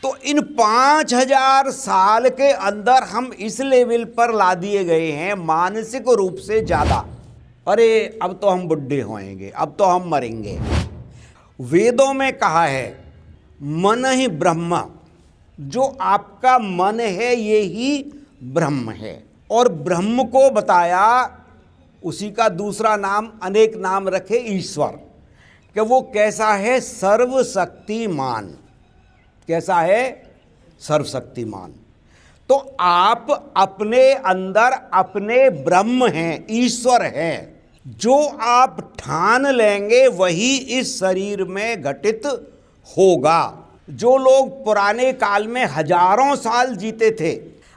तो इन 5000 साल के अंदर हम इस लेवल पर ला दिए गए हैं मानसिक रूप से ज्यादा। अरे अब तो हम बुढ़े होएंगे, अब तो हम मरेंगे। वेदों में कहा है मन ही ब्रह्म, जो आपका मन है ये ही ब्रह्म है। और ब्रह्म को बताया, उसी का दूसरा नाम, अनेक नाम रखे, ईश्वर, कि वो कैसा है, सर्वशक्तिमान। कैसा है? सर्वशक्तिमान। तो आप अपने अंदर अपने ब्रह्म हैं, ईश्वर हैं। जो आप ठान लेंगे वही इस शरीर में घटित होगा। जो लोग पुराने काल में हजारों साल जीते थे,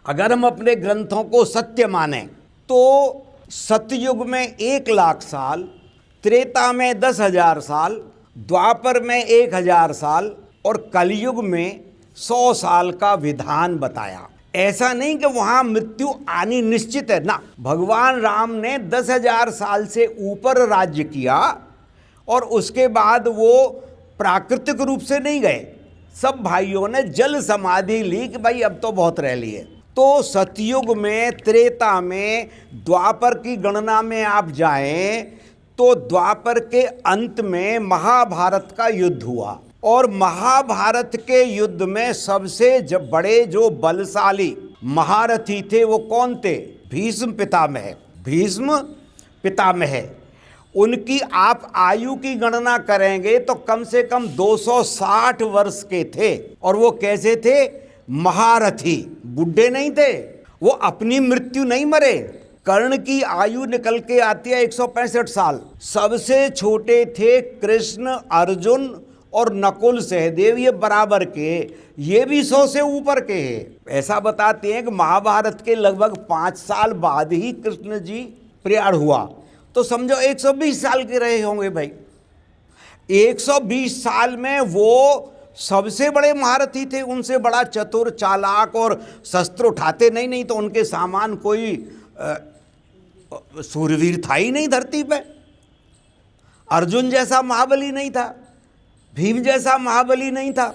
अगर हम अपने ग्रंथों को सत्य माने तो सतयुग में 1,00,000 साल, त्रेता में 10,000 साल, द्वापर में 1,000 साल और कलयुग में 100 साल का विधान बताया। ऐसा नहीं कि वहां मृत्यु आनी निश्चित है ना। भगवान राम ने 10,000 साल से ऊपर राज्य किया और उसके बाद वो प्राकृतिक रूप से नहीं गए। सब भाइयों ने जल समाधि ली कि भाई अब तो बहुत रह लिए। तो सतयुग में, त्रेता में, द्वापर की गणना में आप जाएं तो द्वापर के अंत में महाभारत का युद्ध हुआ। और महाभारत के युद्ध में सबसे बड़े जो बलशाली महारथी थे वो कौन थे? भीष्म पितामह। भीष्म पितामह, उनकी आप आयु की गणना करेंगे तो कम से कम 260 वर्ष के थे। और वो कैसे थे? महारथी, बुढ़े नहीं थे। वो अपनी मृत्यु नहीं मरे। कर्ण की आयु निकल के आती है 165 साल। सबसे छोटे थे कृष्ण, अर्जुन और नकुल, सहदेव, ये बराबर के, ये भी 100 से ऊपर के हैं। ऐसा बताते हैं कि महाभारत के लगभग 5 साल बाद ही कृष्ण जी प्रयाण हुआ, तो समझो 120 साल के रहे होंगे भाई। 120 साल में वो सबसे बड़े महारथी थे, उनसे बड़ा चतुर, चालाक और शस्त्र उठाते नहीं तो उनके सामान कोई सूरवीर था ही नहीं धरती पे। अर्जुन जैसा महाबली नहीं था, भीम जैसा महाबली नहीं था।